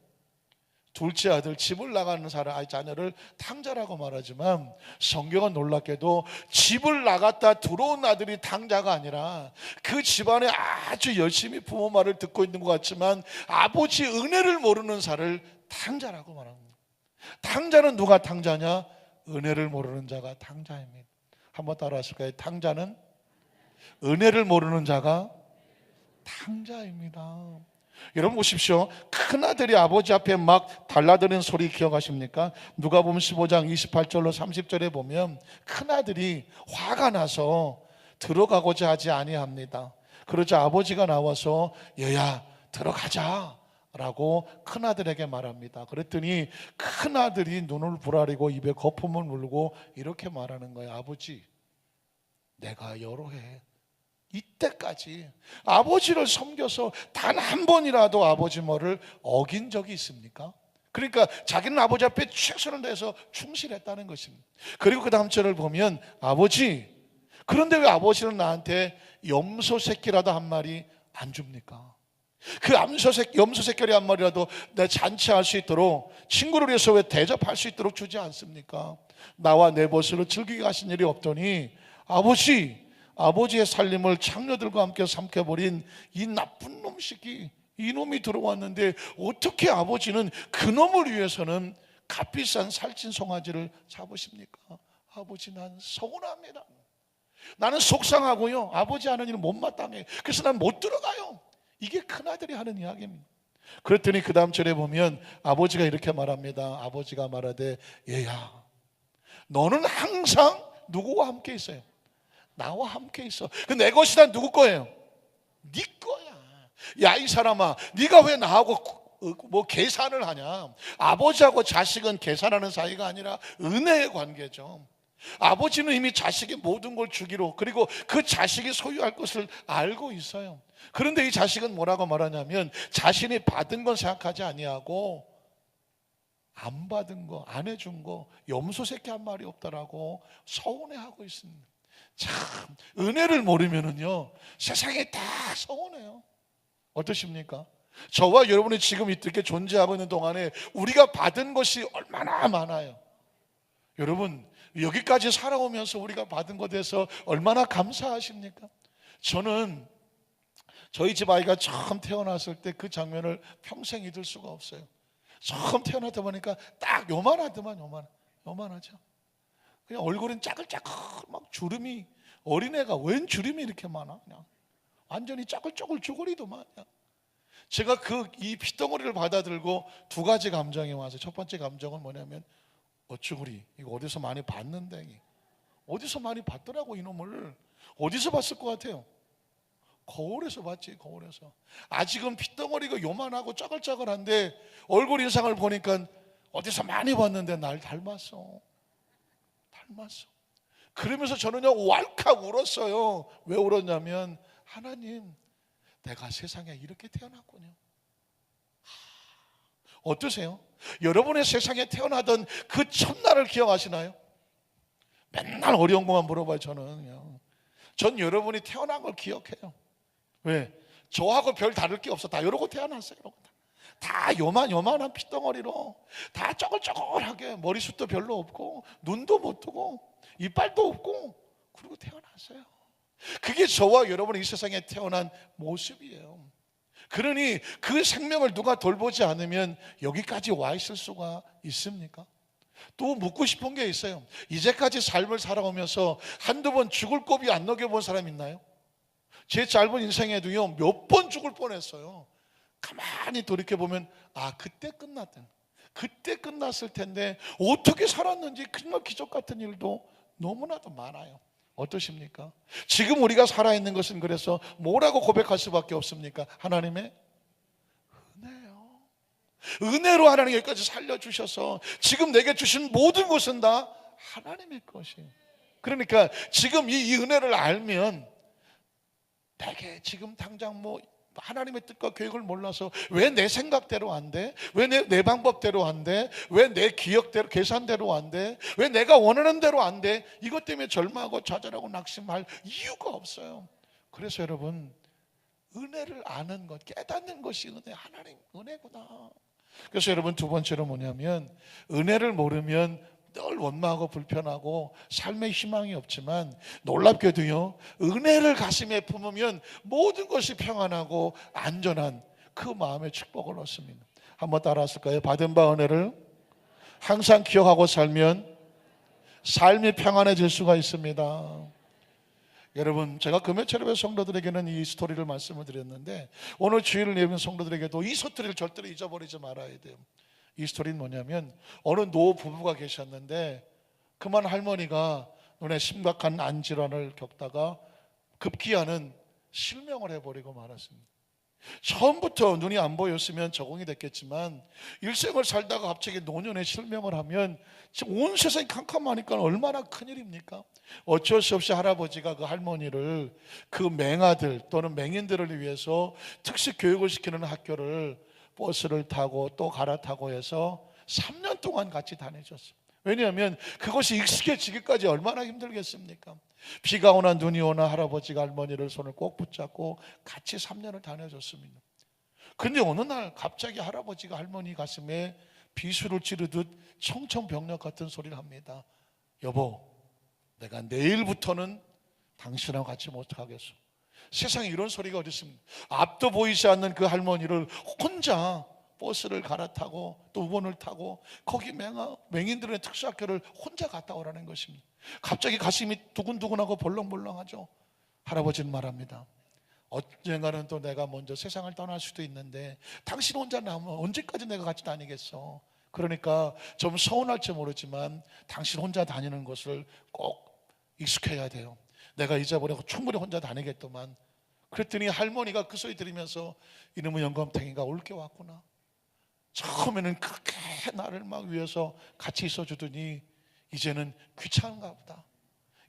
둘째 아들, 집을 나가는 자녀를 탕자라고 말하지만 성경은 놀랍게도 집을 나갔다 들어온 아들이 탕자가 아니라 그 집안에 아주 열심히 부모 말을 듣고 있는 것 같지만 아버지 은혜를 모르는 자를 탕자라고 말합니다. 탕자는 누가 탕자냐? 은혜를 모르는 자가 탕자입니다. 한번 따라 하실까요? 탕자는 은혜를 모르는 자가 탕자입니다. 여러분 보십시오. 큰아들이 아버지 앞에 막 달라드는 소리 기억하십니까? 누가복음 15장 28절로 30절에 보면 큰아들이 화가 나서 들어가고자 하지 아니합니다. 그러자 아버지가 나와서 얘야 들어가자 라고 큰아들에게 말합니다. 그랬더니 큰아들이 눈을 부라리고 입에 거품을 물고 이렇게 말하는 거예요. 아버지, 내가 여러 해 이때까지 아버지를 섬겨서 단 한 번이라도 아버지 말을 어긴 적이 있습니까? 그러니까 자기는 아버지 앞에 최선을 다해서 충실했다는 것입니다. 그리고 그 다음 절을 보면 아버지, 그런데 왜 아버지는 나한테 염소 새끼라도 한 마리 안 줍니까? 그 염소 새끼리 한 마리라도 내 잔치할 수 있도록, 친구를 위해서 왜 대접할 수 있도록 주지 않습니까? 나와 내 벗으로 즐기게 하신 일이 없더니 아버지의 살림을 창녀들과 함께 삼켜버린 이 나쁜 놈 새끼, 이 놈이 들어왔는데 어떻게 아버지는 그 놈을 위해서는 값비싼 살찐 송아지를 잡으십니까? 아버지, 난 서운합니다. 나는 속상하고요, 아버지 하는 일은 못마땅해. 그래서 난 못 들어가요. 이게 큰아들이 하는 이야기입니다. 그랬더니 그 다음 절에 보면 아버지가 이렇게 말합니다. 아버지가 말하되 얘야, 너는 항상 누구와 함께 있어요? 나와 함께 있어. 그 내 것이 다 누구 거예요? 네 거야. 야, 이 사람아, 네가 왜 나하고 뭐 계산을 하냐? 아버지하고 자식은 계산하는 사이가 아니라 은혜의 관계죠. 아버지는 이미 자식의 모든 걸 주기로, 그리고 그 자식이 소유할 것을 알고 있어요. 그런데 이 자식은 뭐라고 말하냐면 자신이 받은 건 생각하지 아니하고 안 받은 거, 안 해준 거, 염소 새끼 한 마리 없다라고 서운해하고 있습니다. 참, 은혜를 모르면은요 세상에 다 서운해요. 어떠십니까? 저와 여러분이 지금 이렇게 존재하고 있는 동안에 우리가 받은 것이 얼마나 많아요. 여러분, 여기까지 살아오면서 우리가 받은 것에 대해서 얼마나 감사하십니까? 저는 저희 집 아이가 처음 태어났을 때 그 장면을 평생 잊을 수가 없어요. 처음 태어나다 보니까 딱 요만하더만, 요만하죠. 그냥 얼굴은 짜글짜글 막 주름이, 어린애가 웬 주름이 이렇게 많아? 그냥 완전히 짜글짜글 주거리더만. 제가 이 핏덩어리를 받아들고 두 가지 감정이 와서, 첫 번째 감정은 뭐냐면 어쭈구리, 이거 어디서 많이 봤는데, 어디서 많이 봤더라고. 이놈을 어디서 봤을 것 같아요? 거울에서 봤지, 거울에서. 아직은 핏덩어리가 요만하고 짜글짜글한데 얼굴 인상을 보니까 어디서 많이 봤는데 날 닮았어. 그러면서 저는요 왈칵 울었어요. 왜 울었냐면, 하나님, 내가 세상에 이렇게 태어났군요. 어떠세요? 여러분의 세상에 태어나던 그 첫날을 기억하시나요? 맨날 어려운 것만 물어봐요. 전 여러분이 태어난 걸 기억해요. 왜? 저하고 별 다를 게 없어. 다 이러고 태어났어요. 다 요만한 핏덩어리로, 다 쪼글쪼글하게, 머리숱도 별로 없고 눈도 못 뜨고 이빨도 없고, 그리고 태어났어요. 그게 저와 여러분이 이 세상에 태어난 모습이에요. 그러니 그 생명을 누가 돌보지 않으면 여기까지 와 있을 수가 있습니까? 또 묻고 싶은 게 있어요. 이제까지 삶을 살아오면서 한두 번 죽을 고비 안 넘겨본 사람 있나요? 제 짧은 인생에도요 몇 번 죽을 뻔했어요. 가만히 돌이켜보면 그때 끝났을 텐데 어떻게 살았는지 정말 기적 같은 일도 너무나도 많아요. 어떠십니까? 지금 우리가 살아있는 것은 그래서 뭐라고 고백할 수밖에 없습니까? 하나님의 은혜요. 은혜로 하나님 여기까지 살려주셔서 지금 내게 주신 모든 것은 다 하나님의 것이에요. 그러니까 지금 이 은혜를 알면 내게 지금 당장 하나님의 뜻과 계획을 몰라서 왜 내 생각대로 안 돼? 왜 내 방법대로 안 돼? 왜 내 기억대로, 계산대로 안 돼? 왜 내가 원하는 대로 안 돼? 이것 때문에 절망하고 좌절하고 낙심할 이유가 없어요. 그래서 여러분, 은혜를 아는 것, 깨닫는 것이 하나님 은혜구나. 그래서 여러분, 두 번째로 뭐냐면, 은혜를 모르면 늘 원망하고 불편하고 삶에 희망이 없지만, 놀랍게도요 은혜를 가슴에 품으면 모든 것이 평안하고 안전한 그 마음의 축복을 얻습니다. 한번 따라 하실까요? 받은 바 은혜를 항상 기억하고 살면 삶이 평안해질 수가 있습니다. 여러분, 제가 금요철에 성도들에게는 이 스토리를 말씀을 드렸는데 오늘 주일을 예비한 성도들에게도 이 스토리를 절대로 잊어버리지 말아야 돼요. 이 스토리는 뭐냐면 어느 노 부부가 계셨는데 그만 할머니가 눈에 심각한 안질환을 겪다가 급기야는 실명을 해버리고 말았습니다. 처음부터 눈이 안 보였으면 적응이 됐겠지만 일생을 살다가 갑자기 노년에 실명을 하면 온 세상이 캄캄하니까 얼마나 큰일입니까? 어쩔 수 없이 할아버지가 그 할머니를 그 맹아들 또는 맹인들을 위해서 특식 교육을 시키는 학교를 버스를 타고 또 갈아타고 해서 3년 동안 같이 다니셨어요. 왜냐하면 그것이 익숙해지기까지 얼마나 힘들겠습니까? 비가 오나 눈이 오나 할아버지가 할머니를 손을 꼭 붙잡고 같이 3년을 다녀줬습니다. 근데 어느 날 갑자기 할아버지가 할머니 가슴에 비수를 찌르듯 청청병력 같은 소리를 합니다. 여보, 내가 내일부터는 당신하고 같이 못하겠어. 세상에 이런 소리가 어디 있습니까? 앞도 보이지 않는 그 할머니를 혼자 버스를 갈아타고 또 우원을 타고 거기 맹인들의 특수학교를 혼자 갔다 오라는 것입니다. 갑자기 가슴이 두근두근하고 벌렁벌렁하죠. 할아버지는 말합니다. 언젠가는 또 내가 먼저 세상을 떠날 수도 있는데 당신 혼자 남으면 언제까지 내가 같이 다니겠어. 그러니까 좀 서운할지 모르지만 당신 혼자 다니는 것을 꼭 익숙해야 돼요. 내가 잊어버리고 충분히 혼자 다니겠더만. 그랬더니 할머니가 그 소리 들으면서 이놈의 영감탱이가 올게 왔구나. 처음에는 그렇게 나를 막 위해서 같이 있어주더니 이제는 귀찮은가 보다.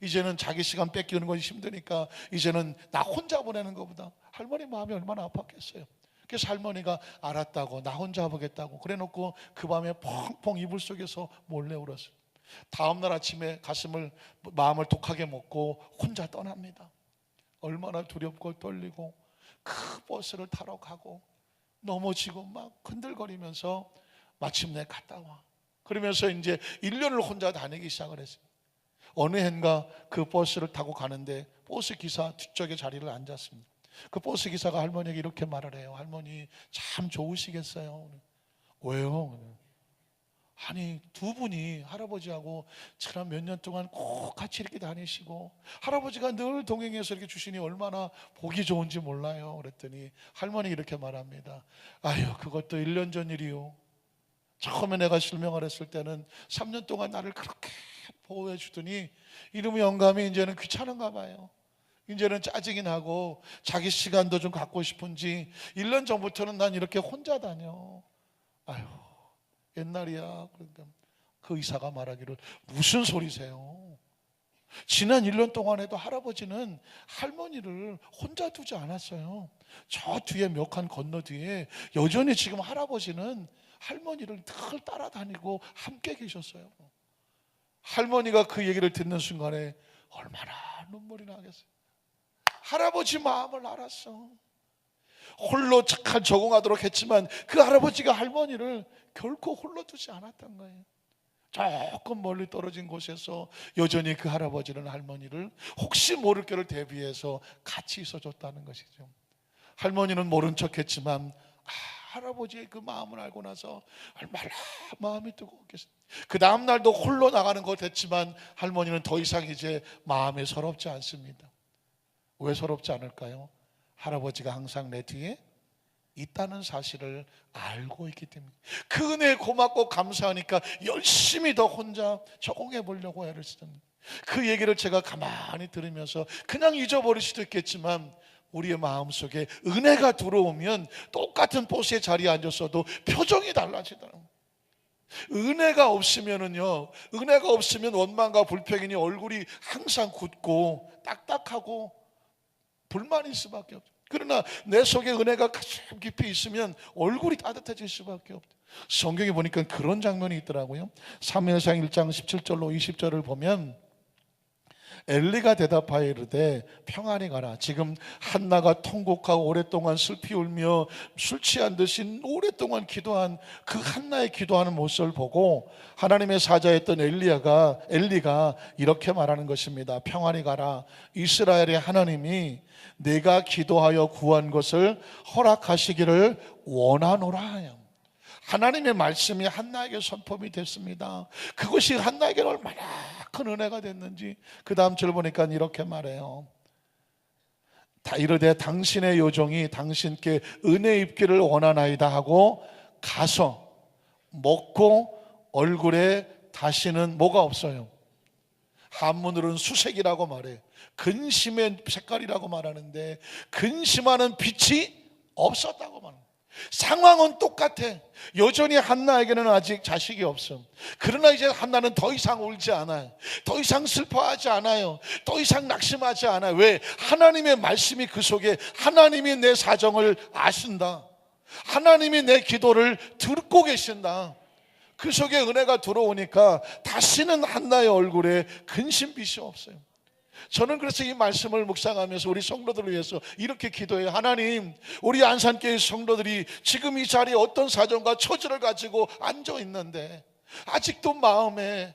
이제는 자기 시간 뺏기는 것이 힘드니까 이제는 나 혼자 보내는 것보다. 할머니 마음이 얼마나 아팠겠어요. 그래서 할머니가 알았다고 나 혼자 보겠다고 그래놓고 그 밤에 펑펑 이불 속에서 몰래 울었어요. 다음날 아침에 마음을 독하게 먹고 혼자 떠납니다. 얼마나 두렵고 떨리고 그 버스를 타러 가고 넘어지고 막 흔들거리면서 마침내 갔다 와. 그러면서 이제 1년을 혼자 다니기 시작을 했어요. 어느 해인가 그 버스를 타고 가는데 버스 기사 뒤쪽에 자리를 앉았습니다. 그 버스 기사가 할머니에게 이렇게 말을 해요. 할머니 참 좋으시겠어요. 왜요? 아니 두 분이 할아버지하고 지난 몇 년 동안 꼭 같이 이렇게 다니시고 할아버지가 늘 동행해서 이렇게 주시니 얼마나 보기 좋은지 몰라요. 그랬더니 할머니 이렇게 말합니다. 아유 그것도 1년 전 일이요. 처음에 내가 실명을 했을 때는 3년 동안 나를 그렇게 보호해 주더니 이놈의 영감이 이제는 귀찮은가 봐요. 이제는 짜증이 나고 자기 시간도 좀 갖고 싶은지 1년 전부터는 난 이렇게 혼자 다녀. 아유 옛날이야. 그러니까 그 의사가 말하기를 무슨 소리세요? 지난 1년 동안에도 할아버지는 할머니를 혼자 두지 않았어요. 저 뒤에 몇 칸 건너 뒤에 여전히 지금 할아버지는 할머니를 늘 따라다니고 함께 계셨어요. 할머니가 그 얘기를 듣는 순간에 얼마나 눈물이 나겠어요. 할아버지 마음을 알았어. 홀로 착한 적응하도록 했지만 그 할아버지가 할머니를 결코 홀로 두지 않았던 거예요. 조금 멀리 떨어진 곳에서 여전히 그 할아버지는 할머니를 혹시 모를 거를 대비해서 같이 있어줬다는 것이죠. 할머니는 모른 척했지만 할아버지의 그 마음을 알고 나서 얼마나 마음이 뜨거웠겠어요. 그 다음 날도 홀로 나가는 것 했지만 할머니는 더 이상 이제 마음이 서럽지 않습니다. 왜 서럽지 않을까요? 할아버지가 항상 내 뒤에 있다는 사실을 알고 있기 때문에. 그 은혜에 고맙고 감사하니까 열심히 더 혼자 적응해 보려고 애를 쓰는. 그 얘기를 제가 가만히 들으면서 그냥 잊어버릴 수도 있겠지만 우리의 마음속에 은혜가 들어오면 똑같은 버스의 자리에 앉았어도 표정이 달라지더라고요. 은혜가 없으면은요, 은혜가 없으면 원망과 불평이니 얼굴이 항상 굳고 딱딱하고 불만일 수밖에 없어요. 그러나 내 속에 은혜가 가슴 깊이 있으면 얼굴이 따뜻해질 수밖에 없어요. 성경에 보니까 그런 장면이 있더라고요. 사무엘상 1장 17절로 20절을 보면 엘리가 대답하여 이르되 평안히 가라. 지금 한나가 통곡하고 오랫동안 슬피 울며 술 취한 듯이 오랫동안 기도한 그 한나의 기도하는 모습을 보고 하나님의 사자였던 엘리가 이렇게 말하는 것입니다. 평안히 가라. 이스라엘의 하나님이 내가 기도하여 구한 것을 허락하시기를 원하노라 하여. 하나님의 말씀이 한나에게 선포이 됐습니다. 그것이 한나에게 얼마나 큰 은혜가 됐는지 그 다음 절 보니까 이렇게 말해요. 다 이르되 당신의 요종이 당신께 은혜 입기를 원하나이다 하고 가서 먹고 얼굴에 다시는 뭐가 없어요? 한문으로는 수색이라고 말해요. 근심의 색깔이라고 말하는데 근심하는 빛이 없었다고 말합니다. 상황은 똑같아. 여전히 한나에게는 아직 자식이 없어. 그러나 이제 한나는 더 이상 울지 않아요. 더 이상 슬퍼하지 않아요. 더 이상 낙심하지 않아요. 왜? 하나님의 말씀이 그 속에, 하나님이 내 사정을 아신다, 하나님이 내 기도를 듣고 계신다, 그 속에 은혜가 들어오니까 다시는 한나의 얼굴에 근심빛이 없어요. 저는 그래서 이 말씀을 묵상하면서 우리 성도들을 위해서 이렇게 기도해요. 하나님, 우리 안산교회 성도들이 지금 이 자리에 어떤 사정과 처지를 가지고 앉아 있는데 아직도 마음에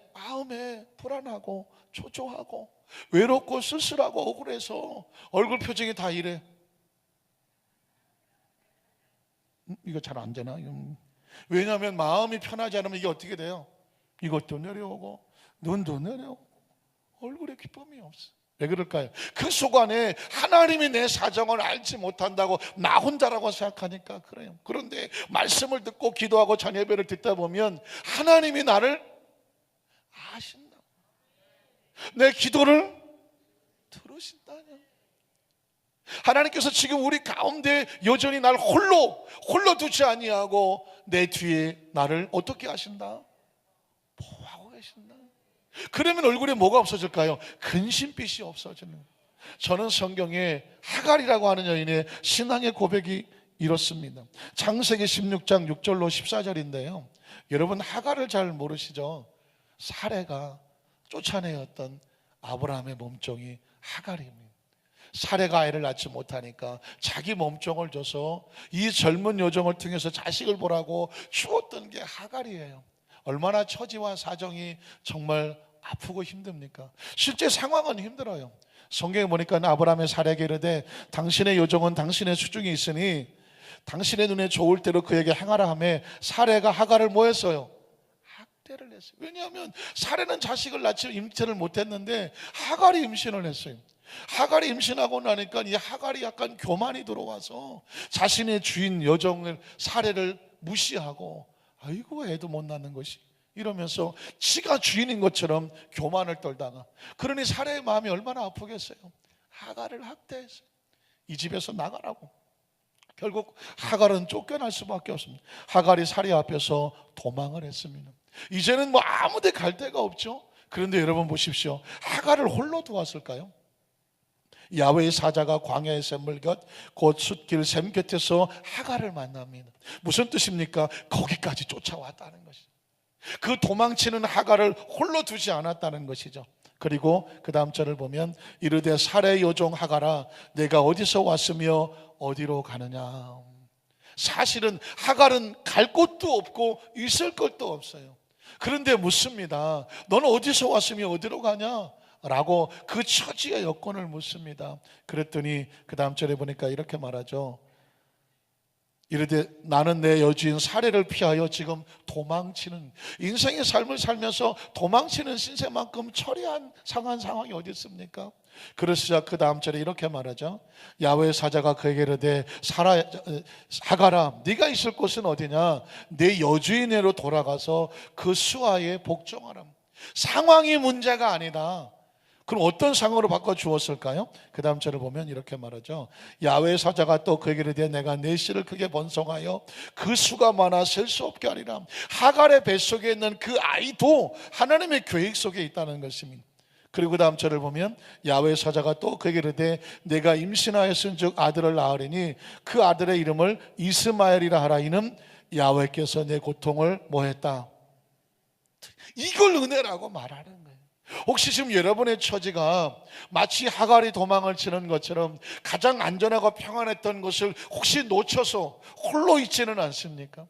불안하고 초조하고 외롭고 쓸쓸하고 억울해서 얼굴 표정이 다 이래. 이거 잘 안 되나? 왜냐하면 마음이 편하지 않으면 이게 어떻게 돼요? 이것도 내려오고 눈도 내려오고 얼굴에 기쁨이 없어. 왜 그럴까요? 그 속 안에 하나님이 내 사정을 알지 못한다고 나 혼자라고 생각하니까 그래요. 그런데 말씀을 듣고 기도하고 찬예배를 듣다 보면 하나님이 나를 아신다, 내 기도를 들으신다냐. 하나님께서 지금 우리 가운데 여전히 날 홀로 두지 아니하고 내 뒤에 나를 어떻게 하신다? 보호하고 계신다. 그러면 얼굴에 뭐가 없어질까요? 근심빛이 없어지는. 저는 성경에 하갈이라고 하는 여인의 신앙의 고백이 이렇습니다. 창세기 16장 6절로 14절인데요 여러분 하갈을 잘 모르시죠? 사레가 쫓아내었던 아브라함의 몸종이 하갈입니다. 사레가 아이를 낳지 못하니까 자기 몸종을 줘서 이 젊은 여종을 통해서 자식을 보라고 주었던 게 하갈이에요. 얼마나 처지와 사정이 정말 아프고 힘듭니까? 실제 상황은 힘들어요. 성경에 보니까 아브라함의 사레에게 이르되 당신의 여종은 당신의 수중에 있으니 당신의 눈에 좋을 대로 그에게 행하라 하며 사레가 하갈을 뭐 했어요? 학대를 했어요. 왜냐하면 사레는 자식을 낳지 임신을 못했는데 하갈이 임신을 했어요. 하갈이 임신하고 나니까 이 하갈이 약간 교만이 들어와서 자신의 주인 여종을 사레를 무시하고 아이고 애도 못 낳는 것이 이러면서 지가 주인인 것처럼 교만을 떨다가, 그러니 사레의 마음이 얼마나 아프겠어요. 하갈을 학대했어요. 이 집에서 나가라고. 결국 하갈은 쫓겨날 수밖에 없습니다. 하갈이 사레 앞에서 도망을 했습니다. 이제는 뭐 아무 데 갈 데가 없죠. 그런데 여러분 보십시오. 하갈을 홀로 두었을까요? 야훼의 사자가 광야의 샘물 곁 곧 숫길 샘 곁에서 하갈을 만납니다. 무슨 뜻입니까? 거기까지 쫓아왔다는 것이죠. 그 도망치는 하갈을 홀로 두지 않았다는 것이죠. 그리고 그 다음 절을 보면 이르되 사레 여종 하갈아 내가 어디서 왔으며 어디로 가느냐. 사실은 하갈은 갈 곳도 없고 있을 것도 없어요. 그런데 묻습니다. 너는 어디서 왔으며 어디로 가냐? 라고 그 처지의 여건을 묻습니다. 그랬더니 그 다음 절에 보니까 이렇게 말하죠. 이르되 나는 내 여주인 사레를 피하여 지금 도망치는, 인생의 삶을 살면서 도망치는 신세만큼 처리한 상한 상황이 어디 있습니까? 그러시자 그 다음 절에 이렇게 말하죠. 야훼의 사자가 그에게 이르되 하갈아 네가 있을 곳은 어디냐? 내 여주인에로 돌아가서 그 수하에 복종하라. 상황이 문제가 아니다. 그럼 어떤 상황으로 바꿔 주었을까요? 그 다음 절을 보면 이렇게 말하죠. 야훼의 사자가 또 그에게 이르되 내가 내 씨를 크게 번성하여 그 수가 많아 셀 수 없게 하리라. 하갈의 뱃속에 있는 그 아이도 하나님의 계획 속에 있다는 것입니다. 그리고 그 다음 절을 보면 야훼의 사자가 또 그에게 이르되 내가 임신하였은즉 아들을 낳으리니 그 아들의 이름을 이스마엘이라 하라. 이는 야훼께서 내 고통을 뭐했다. 이걸 은혜라고 말하는 거예요. 혹시 지금 여러분의 처지가 마치 하갈이 도망을 치는 것처럼 가장 안전하고 평안했던 것을 혹시 놓쳐서 홀로 있지는 않습니까?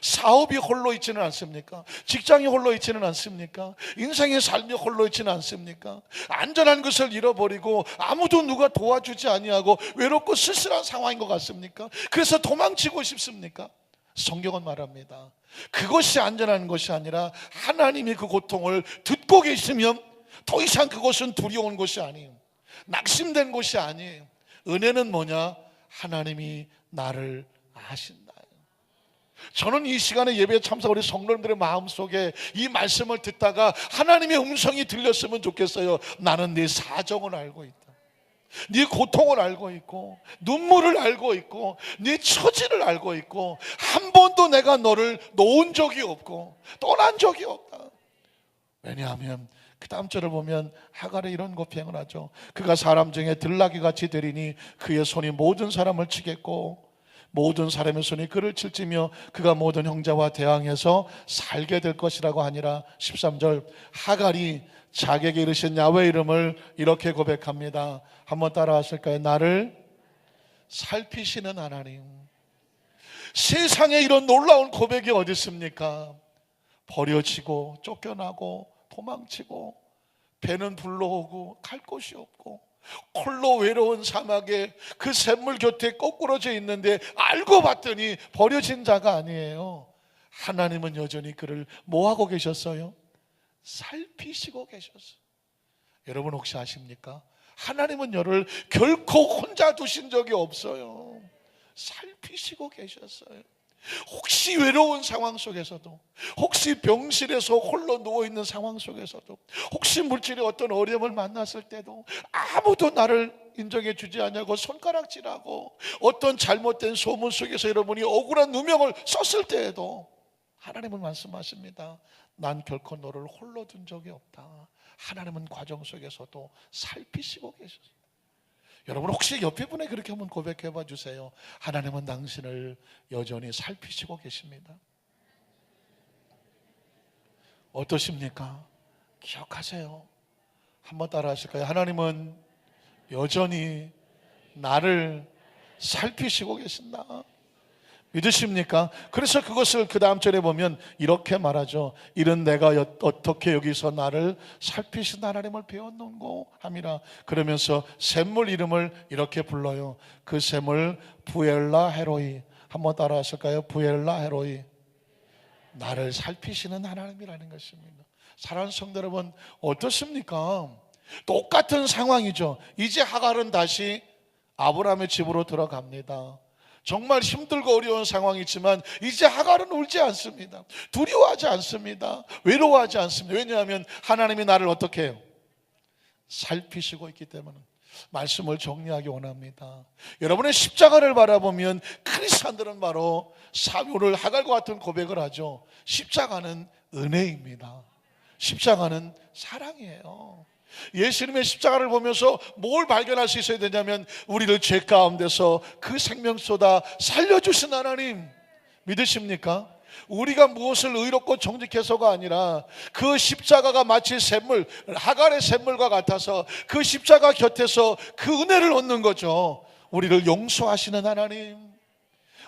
사업이 홀로 있지는 않습니까? 직장이 홀로 있지는 않습니까? 인생의 삶이 홀로 있지는 않습니까? 안전한 것을 잃어버리고 아무도 누가 도와주지 아니하고 외롭고 쓸쓸한 상황인 것 같습니까? 그래서 도망치고 싶습니까? 성경은 말합니다. 그것이 안전한 것이 아니라 하나님이 그 고통을 듣고 계시면 더 이상 그것은 두려운 것이 아니에요. 낙심된 것이 아니에요. 은혜는 뭐냐? 하나님이 나를 아신다. 저는 이 시간에 예배에 참석 우리 성도님들의 마음속에 이 말씀을 듣다가 하나님의 음성이 들렸으면 좋겠어요. 나는 네 사정을 알고 있다. 네 고통을 알고 있고 눈물을 알고 있고 네 처지를 알고 있고 한 번도 내가 너를 놓은 적이 없고 떠난 적이 없다. 왜냐하면 그 다음 절을 보면 하갈이 이런 고평을 하죠. 그가 사람 중에 들나귀같이 되리니 그의 손이 모든 사람을 치겠고 모든 사람의 손이 그를 칠지며 그가 모든 형제와 대항해서 살게 될 것이라고 하니라. 13절 하갈이 자기에게 이르신 야훼 이름을 이렇게 고백합니다. 한번 따라 하실까요? 나를 살피시는 하나님. 세상에 이런 놀라운 고백이 어디 있습니까? 버려지고 쫓겨나고 도망치고 배는 불러오고 갈 곳이 없고 홀로 외로운 사막에 그 샘물 곁에 거꾸러져 있는데 알고 봤더니 버려진 자가 아니에요. 하나님은 여전히 그를 뭐하고 계셨어요? 살피시고 계셨어요. 여러분 혹시 아십니까? 하나님은 너를 결코 혼자 두신 적이 없어요. 살피시고 계셨어요. 혹시 외로운 상황 속에서도, 혹시 병실에서 홀로 누워있는 상황 속에서도, 혹시 물질의 어떤 어려움을 만났을 때도 아무도 나를 인정해 주지 않냐고 손가락질하고 어떤 잘못된 소문 속에서 여러분이 억울한 누명을 썼을 때에도 하나님은 말씀하십니다. 난 결코 너를 홀로 둔 적이 없다. 하나님은 과정 속에서도 살피시고 계셨어요. 여러분 혹시 옆에 분에 그렇게 한번 고백해 봐 주세요. 하나님은 당신을 여전히 살피시고 계십니다. 어떠십니까? 기억하세요. 한번 따라 하실까요? 하나님은 여전히 나를 살피시고 계신다. 믿으십니까? 그래서 그것을 그 다음 절에 보면 이렇게 말하죠. 이는 내가 어떻게 여기서 나를 살피신 하나님을 배웠는고 함이라. 그러면서 샘물 이름을 이렇게 불러요. 그 샘을 부엘라 헤로이. 한번 따라 하실까요? 부엘라 헤로이. 나를 살피시는 하나님이라는 것입니다. 사랑하는 성도 여러분, 어떻습니까? 똑같은 상황이죠. 이제 하갈은 다시 아브라함의 집으로 들어갑니다. 정말 힘들고 어려운 상황이지만 이제 하갈은 울지 않습니다. 두려워하지 않습니다. 외로워하지 않습니다. 왜냐하면 하나님이 나를 어떻게 해요? 살피시고 있기 때문에. 말씀을 정리하기 원합니다. 여러분의 십자가를 바라보면 크리스찬들은 바로 사울을 하갈과 같은 고백을 하죠. 십자가는 은혜입니다. 십자가는 사랑이에요. 예수님의 십자가를 보면서 뭘 발견할 수 있어야 되냐면 우리를 죄 가운데서 그 생명 쏟아 살려주신 하나님. 믿으십니까? 우리가 무엇을 의롭고 정직해서가 아니라 그 십자가가 마치 샘물, 하갈의 샘물과 같아서 그 십자가 곁에서 그 은혜를 얻는 거죠. 우리를 용서하시는 하나님,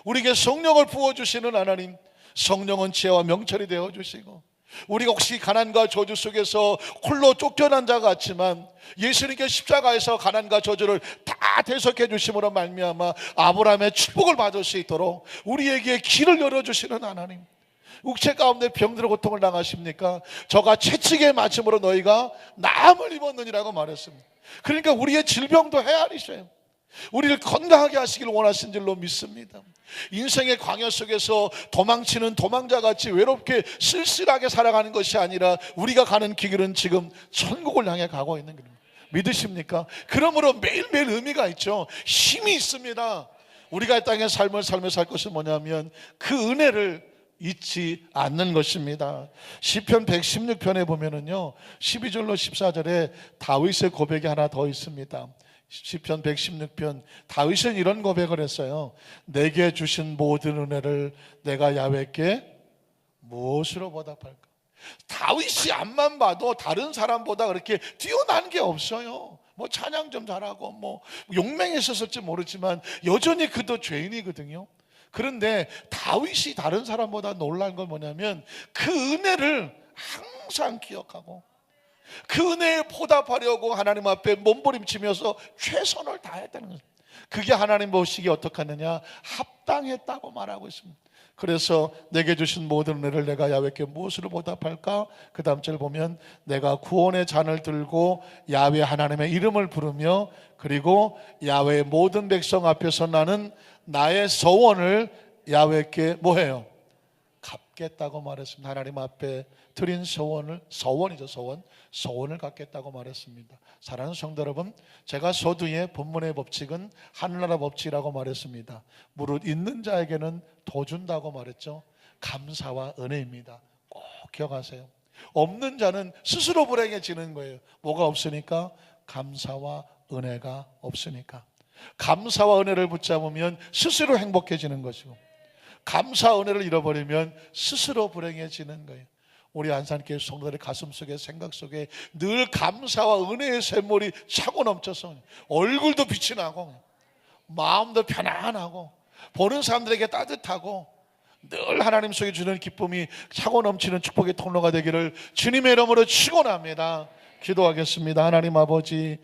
우리에게 성령을 부어주시는 하나님. 성령은 지혜와 명철이 되어주시고, 우리가 혹시 가난과 저주 속에서 홀로 쫓겨난 자 같지만 예수님께 십자가에서 가난과 저주를 다 대속해 주심으로 말미암아 아브라함의 축복을 받을 수 있도록 우리에게 길을 열어주시는 하나님. 육체 가운데 병들어 고통을 당하십니까? 저가 채찍에 맞음으로 너희가 나음을 입었느니라고 말했습니다. 그러니까 우리의 질병도 헤아리셔요. 우리를 건강하게 하시길 원하신 줄로 믿습니다. 인생의 광야 속에서 도망치는 도망자같이 외롭게 쓸쓸하게 살아가는 것이 아니라 우리가 가는 길은 지금 천국을 향해 가고 있는 길입니다. 믿으십니까? 그러므로 매일매일 의미가 있죠. 힘이 있습니다. 우리가 이 땅의 삶을 살 것은 뭐냐면 그 은혜를 잊지 않는 것입니다. 시편 116편에 보면은요 12절로 14절에 다윗의 고백이 하나 더 있습니다. 시편 116편 다윗은 이런 고백을 했어요. 내게 주신 모든 은혜를 내가 야훼께 무엇으로 보답할까? 다윗이 앞만 봐도 다른 사람보다 그렇게 뛰어난 게 없어요. 뭐 찬양 좀 잘하고 뭐 용맹했었을지 모르지만 여전히 그도 죄인이거든요. 그런데 다윗이 다른 사람보다 놀란 건 뭐냐면 그 은혜를 항상 기억하고 그 은혜에 보답하려고 하나님 앞에 몸부림치면서 최선을 다했다는 거예요. 그게 하나님 보시기에 어떻게 하느냐? 합당했다고 말하고 있습니다. 그래서 내게 주신 모든 은혜를 내가 야훼께 무엇으로 보답할까? 그 다음 절 보면 내가 구원의 잔을 들고 야훼 하나님의 이름을 부르며 그리고 야훼의 모든 백성 앞에서 나는 나의 서원을 야훼께 뭐해요? 갚겠다고 말했습니다. 하나님 앞에 드린 서원이죠. 서원을 갚겠다고 말했습니다. 사랑하는 성도 여러분, 제가 서두에 본문의 법칙은 하늘나라 법칙이라고 말했습니다. 무릇 있는 자에게는 더 준다고 말했죠. 감사와 은혜입니다. 꼭 기억하세요. 없는 자는 스스로 불행해지는 거예요. 뭐가 없으니까? 감사와 은혜가 없으니까. 감사와 은혜를 붙잡으면 스스로 행복해지는 것이고, 감사 은혜를 잃어버리면 스스로 불행해지는 거예요. 우리 안산교회 성도들의 가슴 속에 생각 속에 늘 감사와 은혜의 샘물이 차고 넘쳐서 얼굴도 빛이 나고 마음도 편안하고 보는 사람들에게 따뜻하고 늘 하나님 속에 주는 기쁨이 차고 넘치는 축복의 통로가 되기를 주님의 이름으로 축원합니다. 기도하겠습니다. 하나님 아버지,